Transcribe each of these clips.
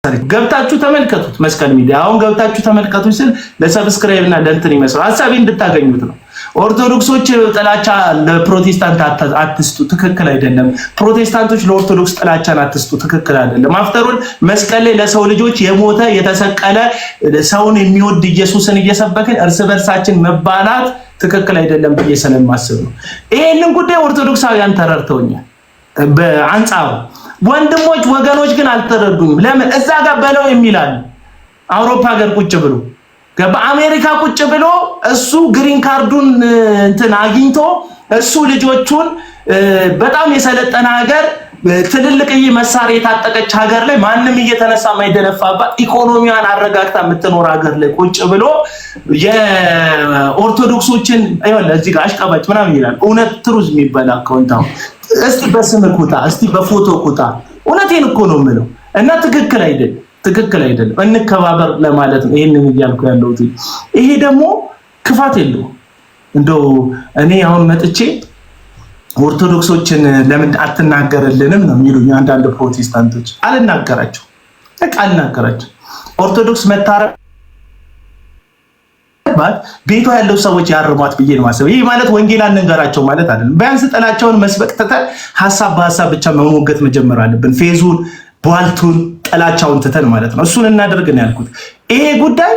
ገብታችሁ ተመልከቱት። መስቀል ሚዲያ አሁን ገብታችሁ ተመልከቱት ስል ለሰብስክራይብ እና ለእንትን ይመስላል ሐሳቤ እንድታገኙት ነው። ኦርቶዶክሶች ጥላቻ ለፕሮቴስታንት አትስጡ፣ ትክክል አይደለም። ፕሮቴስታንቶች ለኦርቶዶክስ ጥላቻን አትስጡ፣ ትክክል አይደለም። አፍተሩን መስቀል ላይ ለሰው ልጆች የሞተ የተሰቀለ ሰውን የሚወድ ኢየሱስን እየሰበክን እርስ በርሳችን መባላት ትክክል አይደለም ብዬ ስለማስብ ነው። ይሄንን ጉዳይ ኦርቶዶክሳውያን ተረድተውኛል በአንጻሩ። ወንድሞች ወገኖች ግን አልተረዱም። ለምን እዛ ጋር በለው የሚላል አውሮፓ ሀገር ቁጭ ብሎ በአሜሪካ ቁጭ ብሎ እሱ ግሪን ካርዱን እንትን አግኝቶ እሱ ልጆቹን በጣም የሰለጠነ ሀገር ትልልቅ መሳሪያ የታጠቀች ሀገር ላይ ማንም እየተነሳ ማይደነፋባት ኢኮኖሚዋን አረጋግታ የምትኖር ሀገር ላይ ቁጭ ብሎ የኦርቶዶክሶችን አይወለ እዚህ ጋር አሽቃባጭ ምናምን ይላል። እውነት ትሩዝ የሚባል አካውንታው እስቲ በስም ኩታ እስቲ በፎቶ ኩታ። እውነቴን እኮ ነው የምለው እና ትክክል አይደለም እንከባበር ለማለት ነው ይሄንን እያልኩ ያለሁት። ይሄ ደግሞ ክፋት የለውም። እንደው እኔ አሁን መጥቼ ኦርቶዶክሶችን ለምን አትናገርልንም ነው የሚሉኝ አንዳንድ ፕሮቴስታንቶች። አልናገራቸው ኦርቶዶክስ መታረቅ ቤቷ ያለው ሰዎች ያርሟት ብዬ ነው ማሰብ። ይሄ ማለት ወንጌል አንንገራቸው ማለት አይደለም። ቢያንስ ጥላቸውን መስበክ ትተን ሐሳብ በሐሳብ ብቻ መሞገት መጀመር አለብን። ፌዙን ቧልቱን ጥላቻውን ትተን ማለት ነው። እሱን እናደርግ ነው ያልኩት። ይሄ ጉዳይ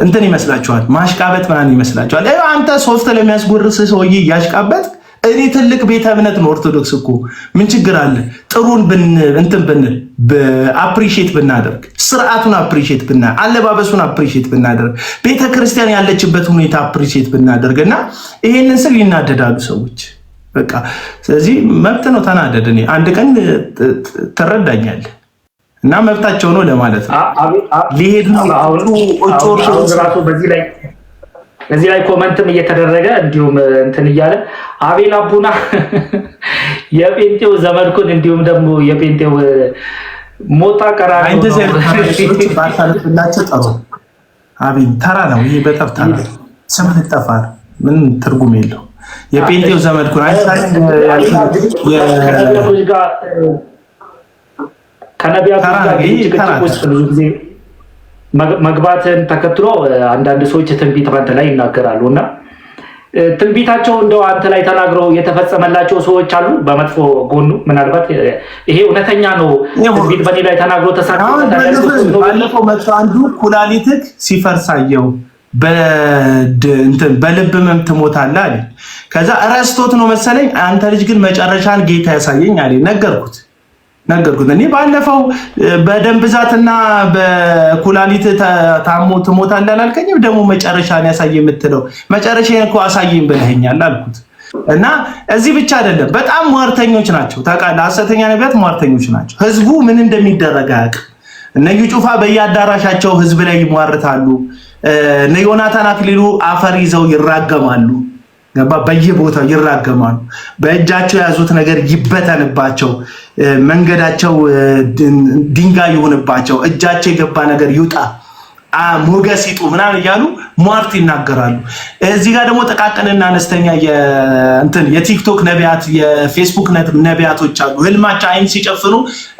እንትን ይመስላችኋል? ማሽቃበጥ ምናምን ይመስላችኋል? አንተ ሶፍት ለሚያስጎርስ ሰውዬ ያሽቃበጥ እኔ ትልቅ ቤተ እምነት ነው ኦርቶዶክስ እኮ ምን ችግር አለ? ጥሩን እንትን ብንል አፕሪሺየት ብናደርግ ስርዓቱን አፕሪሺየት ብናደርግ አለባበሱን አፕሪሺየት ብናደርግ ቤተክርስቲያን ያለችበት ሁኔታ አፕሪሺየት ብናደርግና ይሄንን ስል ይናደዳሉ ሰዎች በቃ። ስለዚህ መብት ነው ተናደድ። እኔ አንድ ቀን ትረዳኛለህ እና መብታቸው ነው ለማለት ነው። ሊሄድ ነው ራሱ በዚህ ላይ ኮመንትም እየተደረገ እንዲሁም እንትን እያለ አቤል አቡና የጴንጤው ዘመድኩን እንዲሁም ደግሞ የጴንጤው ሞጣ ቀራኒ ባታልፍላቸው ጥሩ። አቤል ተራ ነው ይሄ በጣም ተራ ስም ልጠፋ ምን ትርጉም የለው። የጴንጤው ዘመድኩን ከነቢያት ጋር ብዙ ጊዜ መግባትን ተከትሎ አንዳንድ ሰዎች ትንቢት ባንተ ላይ ይናገራሉ እና ትንቢታቸው እንደው አንተ ላይ ተናግረው የተፈጸመላቸው ሰዎች አሉ። በመጥፎ ጎኑ ምናልባት ይሄ እውነተኛ ነው ትንቢት በኔ ላይ ተናግሮ ተሳክቶ ባለፈው መጥቶ አንዱ ኩላሊትክ ሲፈርሳየው በልብ ህመም ትሞታለህ አለ። ከዛ ረስቶት ነው መሰለኝ አንተ ልጅ ግን መጨረሻን ጌታ ያሳየኝ አለ። ነገርኩት እኔ ባለፈው በደም ብዛትና በኩላሊት ታሞ ትሞታለህ አላልከኝም? ደግሞ መጨረሻን ያሳየ የምትለው መጨረሻን እኮ አሳየኝ ብለኸኛል አልኩት። እና እዚህ ብቻ አይደለም በጣም ሟርተኞች ናቸው ታውቃለህ። ሐሰተኛ ነቢያት ሟርተኞች ናቸው። ህዝቡ ምን እንደሚደረግ አያውቅም። እነ ጩፋ በየአዳራሻቸው ህዝብ ላይ ይሟርታሉ። እነ ዮናታን አክሊሉ አፈር ይዘው ይራገማሉ። በየቦታው ይራገማሉ። በእጃቸው የያዙት ነገር ይበተንባቸው፣ መንገዳቸው ድንጋይ ይሆንባቸው፣ እጃቸው የገባ ነገር ይውጣ፣ ሞገስ ይጡ ምናምን እያሉ ሟርት ይናገራሉ። እዚህ ጋር ደግሞ ጥቃቅንና አነስተኛ የቲክቶክ ነቢያት የፌስቡክ ነቢያቶች አሉ። ህልማቸው አይን ሲጨፍኑ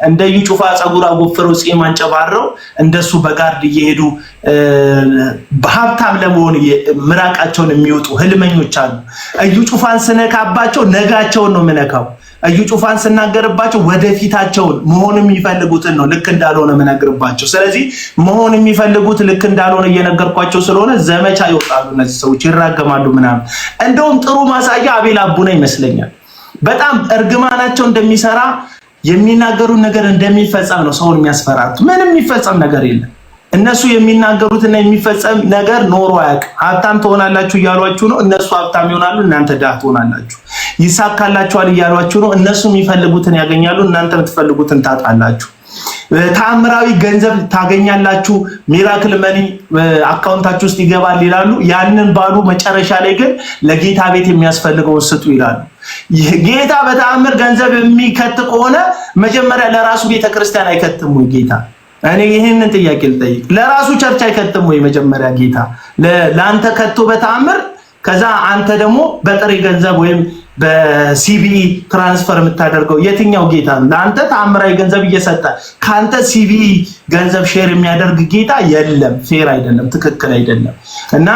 እንደ እዩ ጩፋ ፀጉር አጎፍረው ጺም አንጨባረው እንደሱ በጋርድ እየሄዱ በሀብታም ለመሆን ምራቃቸውን የሚወጡ ህልመኞች አሉ። እዩ ጩፋን ስነካባቸው ነጋቸውን ነው የምነካው። እዩ ጩፋን ስናገርባቸው ወደፊታቸውን መሆን የሚፈልጉትን ነው ልክ እንዳልሆነ የምነግርባቸው። ስለዚህ መሆን የሚፈልጉት ልክ እንዳልሆነ እየነገርኳቸው ስለሆነ ዘመቻ ይወጣሉ። እነዚህ ሰዎች ይራገማሉ ምናምን። እንደውም ጥሩ ማሳያ አቤል አቡና ይመስለኛል። በጣም እርግማናቸው እንደሚሰራ የሚናገሩት ነገር እንደሚፈጸም ነው ሰውን የሚያስፈራሩት። ምንም የሚፈጸም ነገር የለም። እነሱ የሚናገሩትና የሚፈጸም ነገር ኖሮ አያውቅም። ሀብታም ትሆናላችሁ እያሏችሁ ነው፣ እነሱ ሀብታም ይሆናሉ፣ እናንተ ድሃ ትሆናላችሁ። ይሳካላችኋል እያሏችሁ ነው፣ እነሱ የሚፈልጉትን ያገኛሉ፣ እናንተ የምትፈልጉትን ታጣላችሁ። ተአምራዊ ገንዘብ ታገኛላችሁ፣ ሚራክል መኒ አካውንታችሁ ውስጥ ይገባል ይላሉ። ያንን ባሉ መጨረሻ ላይ ግን ለጌታ ቤት የሚያስፈልገውን ስጡ ይላሉ። ጌታ በተአምር ገንዘብ የሚከት ከሆነ መጀመሪያ ለራሱ ቤተክርስቲያን አይከትም ወይ ጌታ? እኔ ይሄንን ጥያቄ ልጠይቅ። ለራሱ ቸርች አይከትም ወይ መጀመሪያ ጌታ? ለአንተ ከቶ በተአምር ከዛ አንተ ደግሞ በጥሬ ገንዘብ ወይም በሲቢኢ ትራንስፈር የምታደርገው የትኛው ጌታ ነው? ለአንተ ተአምራዊ ገንዘብ እየሰጠ ካንተ ሲቢኢ ገንዘብ ሼር የሚያደርግ ጌታ የለም። ፌር አይደለም፣ ትክክል አይደለም። እና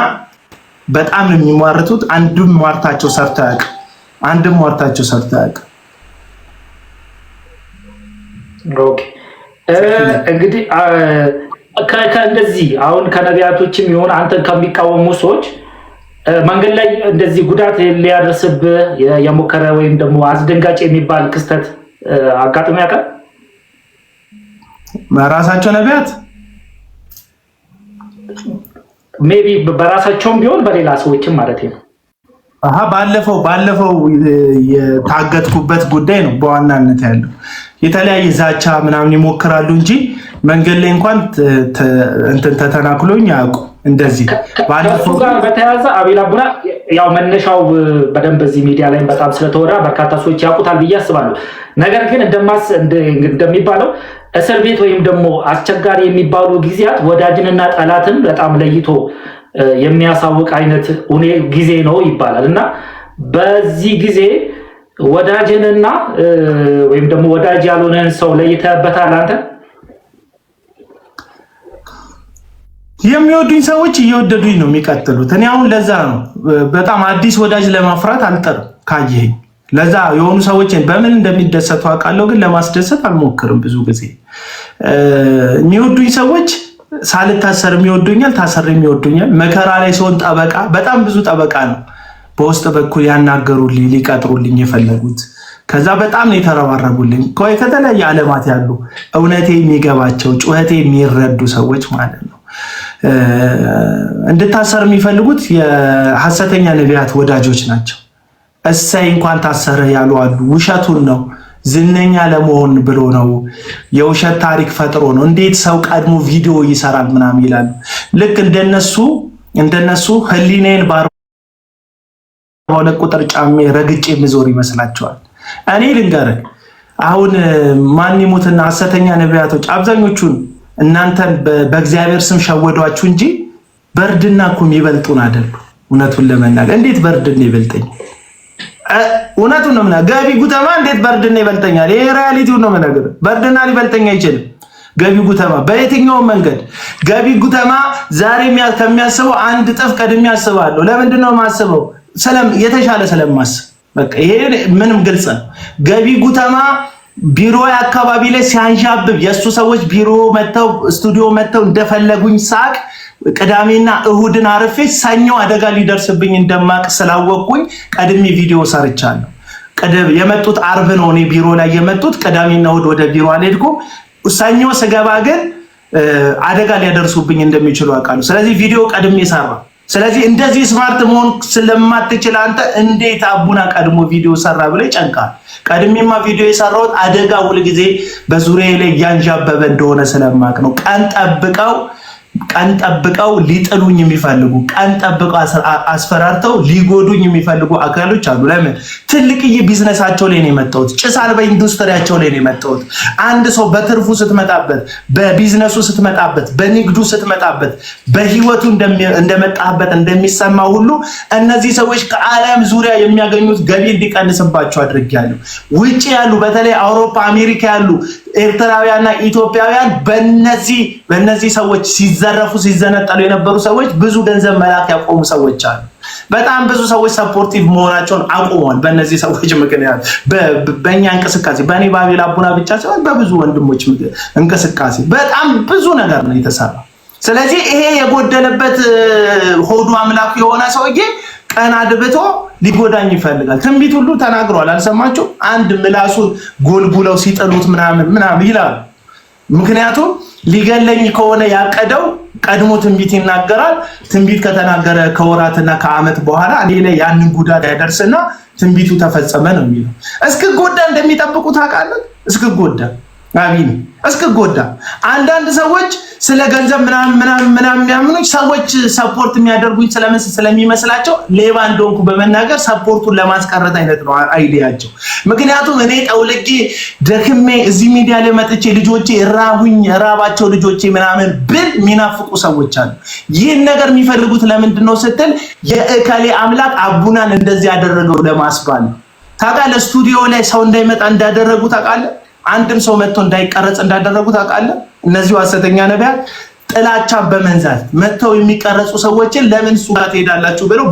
በጣም ነው የሚሟርቱት። አንድም ሟርታቸው ሰርተው አያውቅም። ኦኬ እንግዲህ ከእንደዚህ አሁን ከነቢያቶችም ይሁን አንተን ከሚቃወሙ ሰዎች መንገድ ላይ እንደዚህ ጉዳት ሊያደርስብህ የሞከረ ወይም ደግሞ አስደንጋጭ የሚባል ክስተት አጋጥሞ ያውቃል? በራሳቸው ነቢያት ሜቢ በራሳቸውም ቢሆን በሌላ ሰዎችም ማለት ነው። ባለፈው የታገትኩበት ጉዳይ ነው በዋናነት ያለው። የተለያየ ዛቻ ምናምን ይሞክራሉ እንጂ መንገድ ላይ እንኳን እንትን ተተናክሎኝ አያውቁም። እንደዚህ ባለፈው ጋር በተያያዘ አቤል አቡና ያው መነሻው በደንብ በዚህ ሚዲያ ላይ በጣም ስለተወራ በርካታ ሰዎች ያውቁታል ብዬ አስባለሁ። ነገር ግን እንደሚባለው እስር ቤት ወይም ደግሞ አስቸጋሪ የሚባሉ ጊዜያት ወዳጅንና ጠላትን በጣም ለይቶ የሚያሳውቅ አይነት ጊዜ ነው ይባላል እና በዚህ ጊዜ ወዳጅንና ወይም ደግሞ ወዳጅ ያልሆነን ሰው ለይተህበታል አንተ? የሚወዱኝ ሰዎች እየወደዱኝ ነው የሚቀጥሉት። እኔ አሁን ለዛ ነው በጣም አዲስ ወዳጅ ለማፍራት አልጠርም። ካየኸኝ ለዛ የሆኑ ሰዎች በምን እንደሚደሰቱ አውቃለሁ፣ ግን ለማስደሰት አልሞክርም። ብዙ ጊዜ የሚወዱኝ ሰዎች ሳልታሰር የሚወዱኛል፣ ታሰር የሚወዱኛል። መከራ ላይ ሰውን ጠበቃ በጣም ብዙ ጠበቃ ነው በውስጥ በኩል ያናገሩልኝ ሊቀጥሩልኝ የፈለጉት። ከዛ በጣም ነው የተረባረቡልኝ ከተለያየ ዓለማት ያሉ እውነቴ የሚገባቸው ጩኸቴ የሚረዱ ሰዎች ማለት ነው። እንድታሰር የሚፈልጉት የሐሰተኛ ነቢያት ወዳጆች ናቸው። እሰይ እንኳን ታሰረ ያሉ አሉ። ውሸቱን ነው ዝነኛ ለመሆን ብሎ ነው፣ የውሸት ታሪክ ፈጥሮ ነው። እንዴት ሰው ቀድሞ ቪዲዮ ይሰራል ምናምን ይላሉ። ልክ እንደነሱ ህሊኔን በሁለት ቁጥር ጫሜ ረግጬ የምዞር ይመስላቸዋል። እኔ ልንገርህ አሁን ማን ይሙትና ሐሰተኛ ነቢያቶች አብዛኞቹን እናንተን በእግዚአብሔር ስም ሸወዷችሁ እንጂ በርድና እኮ የሚበልጡን አይደሉ። እውነቱን ለመናገር እንዴት በርድና ይበልጠኝ? እውነቱን ነው የምናገር። ገቢ ጉተማ እንዴት በርድና ይበልጠኛል? ይሄ ሪያሊቲው ነው የምናገር። በርድና ሊበልጠኝ አይችልም። ገቢ ጉተማ በየትኛውም መንገድ ገቢ ጉተማ ዛሬ ከሚያስበው አንድ ጥፍ ቀድሜ አስባለሁ። ለምንድን ነው የማስበው? የተሻለ ስለማስብ። በቃ ይሄ ምንም ግልጽ ነው። ገቢ ጉተማ ቢሮ አካባቢ ላይ ሲያንዣብብ የእሱ ሰዎች ቢሮ መተው ስቱዲዮ መተው እንደፈለጉኝ ሳቅ ቅዳሜና እሁድን አርፌ ሰኞ አደጋ ሊደርስብኝ እንደማቅ ስላወቅኩኝ ቀድሜ ቪዲዮ ሰርቻለሁ። የመጡት አርብ ነው እኔ ቢሮ ላይ የመጡት። ቅዳሜና እሁድ ወደ ቢሮ አልሄድኩም። ሰኞ ስገባ ግን አደጋ ሊያደርሱብኝ እንደሚችሉ አውቃለሁ። ስለዚህ ቪዲዮ ቀድሜ ሰራ። ስለዚህ እንደዚህ ስማርት መሆን ስለማትችል አንተ እንዴት አቡና ቀድሞ ቪዲዮ ሰራ ብለ ይጨንቃል። ቀድሜማ ቪዲዮ የሰራሁት አደጋ ሁልጊዜ በዙሪያዬ ላይ እያንዣበበ እንደሆነ ስለማቅ ነው። ቀን ጠብቀው ሊጥሉኝ የሚፈልጉ ቀን ጠብቀው አስፈራርተው ሊጎዱኝ የሚፈልጉ አካሎች አሉ። ለምን? ትልቅዬ ቢዝነሳቸው ላይ ነው የመጣሁት። ጭስ አልባ ኢንዱስትሪያቸው ላይ ነው የመጣሁት። አንድ ሰው በትርፉ ስትመጣበት፣ በቢዝነሱ ስትመጣበት፣ በንግዱ ስትመጣበት፣ በህይወቱ እንደመጣበት እንደሚሰማ ሁሉ እነዚህ ሰዎች ከዓለም ዙሪያ የሚያገኙት ገቢ እንዲቀንስባቸው አድርጌያለሁ። ውጪ ያሉ በተለይ አውሮፓ፣ አሜሪካ ያሉ ኤርትራውያንና ኢትዮጵያውያን በእነዚህ ሰዎች ሲዘረፉ ሲዘነጠሉ የነበሩ ሰዎች ብዙ ገንዘብ መላክ ያቆሙ ሰዎች አሉ። በጣም ብዙ ሰዎች ሰፖርቲቭ መሆናቸውን አቁመዋል። በእነዚህ ሰዎች ምክንያት በእኛ እንቅስቃሴ በእኔ በአቤል አቡና ብቻ ሳይሆን በብዙ ወንድሞች እንቅስቃሴ በጣም ብዙ ነገር ነው የተሰራ። ስለዚህ ይሄ የጎደለበት ሆዱ አምላክ የሆነ ሰውዬ ቀን አድብቶ ሊጎዳኝ ይፈልጋል። ትንቢት ሁሉ ተናግሯል። አልሰማችሁ? አንድ ምላሱን ጎልጉለው ሲጥሉት ምናምን ይላል። ምክንያቱም ሊገለኝ ከሆነ ያቀደው ቀድሞ ትንቢት ይናገራል። ትንቢት ከተናገረ ከወራትና ከዓመት በኋላ እኔ ላይ ያንን ጉዳት ያደርስና ትንቢቱ ተፈጸመ ነው የሚለው። እስክጎዳ እንደሚጠብቁ ታውቃለህ? እስክጎዳ አንዳንድ ሰዎች ስለ ገንዘብ ምናምን የሚያምኑኝ ሰዎች ሰፖርት የሚያደርጉኝ ስለሚመስላቸው ሌባ እንደሆንኩ በመናገር ሰፖርቱን ለማስቀረት አይነት ነው አይዲያቸው። ምክንያቱም እኔ ጠውልጌ ደክሜ እዚህ ሚዲያ ላይ መጥቼ ልጆቼ ራባቸው ልጆቼ ምናምን ብል የሚናፍቁ ሰዎች አሉ። ይህን ነገር የሚፈልጉት ለምንድን ነው ስትል የእከሌ አምላክ አቡናን እንደዚህ ያደረገው ለማስባል። ታውቃለህ? ስቱዲዮ ላይ ሰው እንዳይመጣ እንዳደረጉ ታውቃለህ? አንድም ሰው መጥቶ እንዳይቀረጽ እንዳደረጉ ታውቃለህ? እነዚሁ ሐሰተኛ ነቢያት ጥላቻ በመንዛት መጥተው የሚቀረጹ ሰዎችን ለምን እሱ ጋር ትሄዳላችሁ ብለው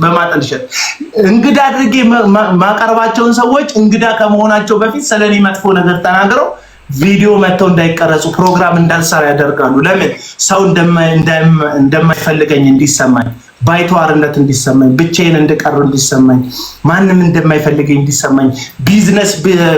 በማጠልሸት እንግዳ አድርጌ ማቀርባቸውን ሰዎች እንግዳ ከመሆናቸው በፊት ስለኔ መጥፎ ነገር ተናግረው ቪዲዮ መጥተው እንዳይቀረጹ ፕሮግራም እንዳልሰራ ያደርጋሉ። ለምን? ሰው እንደማይፈልገኝ እንዲሰማኝ፣ ባይተዋርነት እንዲሰማኝ፣ ብቻዬን እንደቀር እንዲሰማኝ፣ ማንም እንደማይፈልገኝ እንዲሰማኝ፣ ቢዝነስ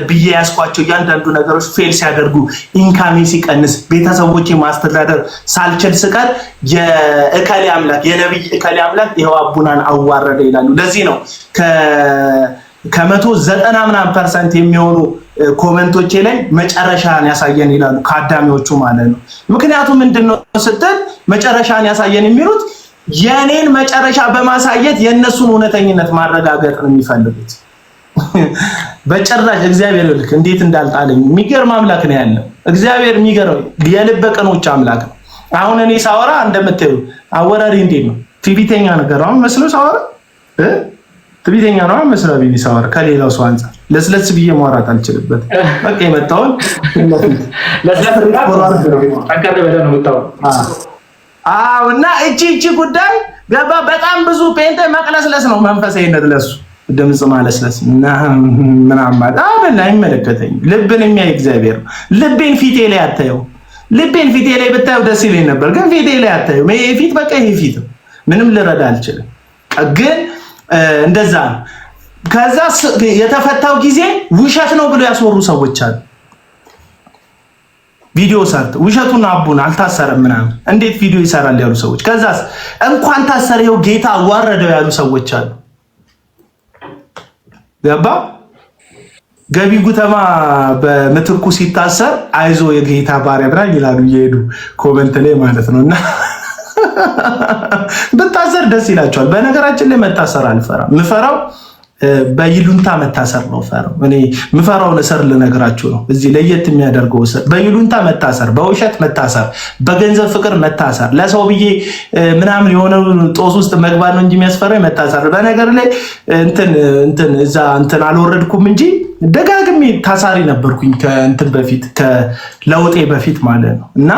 ብዬ ያስኳቸው እያንዳንዱ ነገሮች ፌል ሲያደርጉ፣ ኢንካሜ ሲቀንስ፣ ቤተሰቦቼ ማስተዳደር ሳልችል ስቀር የእከሌ አምላክ የነብይ እከሌ አምላክ ይኸው አቡናን አዋረደ ይላሉ። ለዚህ ነው ከ190% የሚሆኑ ኮመንቶቼ ላይ መጨረሻን ያሳየን ይላሉ ከአዳሚዎቹ ማለት ነው። ምክንያቱም ምንድነው ስትል መጨረሻን ያሳየን የሚሉት የኔን መጨረሻ በማሳየት የነሱን እውነተኝነት ማረጋገጥ ነው የሚፈልጉት። በጭራሽ እግዚአብሔር ልክ እንዴት እንዳልጣለኝ የሚገርም አምላክ ነው ያለው እግዚአብሔር። የሚገርም የልበ ቅኖች አምላክ ነው። አሁን እኔ ሳወራ እንደምታዩ አወራሪ እንዴት ነው? ትዕቢተኛ ነገር ነው መስሎ ሳወራ ትዕቢተኛ ነው መስሎ ቢቢ ሳወራ ከሌላው ሰው አንፃር ለስለስ ብዬ ማውራት አልችልበት። በቃ የመጣውን ለስለስ እና እቺ ጉዳይ ገባ። በጣም ብዙ ፔንተ መቅለስለስ ነው መንፈሳዊነት ለሱ ድምጽ ማለስለስ እና ምናምን አይደል። አይመለከተኝም። ልብን የሚያይ እግዚአብሔር ነው። ልቤን ፊቴ ላይ አታየው። ልቤን ፊቴ ላይ ብታየው ደስ ይለኝ ነበር፣ ግን ፊቴ ላይ አታየው። ይሄ ፊት በቃ ይሄ ፊት ምንም ልረዳ አልችልም። ግን እንደዛ ነው። ከዛ የተፈታው ጊዜ ውሸት ነው ብሎ ያስወሩ ሰዎች አሉ። ቪዲዮ ሰርተ ውሸቱን አቡን አልታሰረም ምናምን እንዴት ቪዲዮ ይሰራል ያሉ ሰዎች፣ ከዛስ እንኳን ታሰረው ጌታ አዋረደው ያሉ ሰዎች አሉ። ገባ ገቢ ጉተማ በምትኩ ሲታሰር አይዞ የጌታ ባሪያ ብራ ይላሉ እየሄዱ ኮሜንት ላይ ማለት ነውና ብታሰር ደስ ይላቸዋል። በነገራችን ላይ መታሰር አልፈራም። ምፈራው በይሉንታ መታሰር ነው። ፈራው እኔ ምፈራውን እስር ልነግራችሁ ነው። እዚህ ለየት የሚያደርገው እስር በይሉንታ መታሰር፣ በውሸት መታሰር፣ በገንዘብ ፍቅር መታሰር፣ ለሰው ብዬ ምናምን የሆነ ጦስ ውስጥ መግባት ነው እንጂ የሚያስፈራኝ መታሰር። በነገር ላይ እንትን አልወረድኩም እንጂ ደጋግሜ ታሳሪ ነበርኩኝ ከእንትን በፊት ከለውጤ በፊት ማለት ነው እና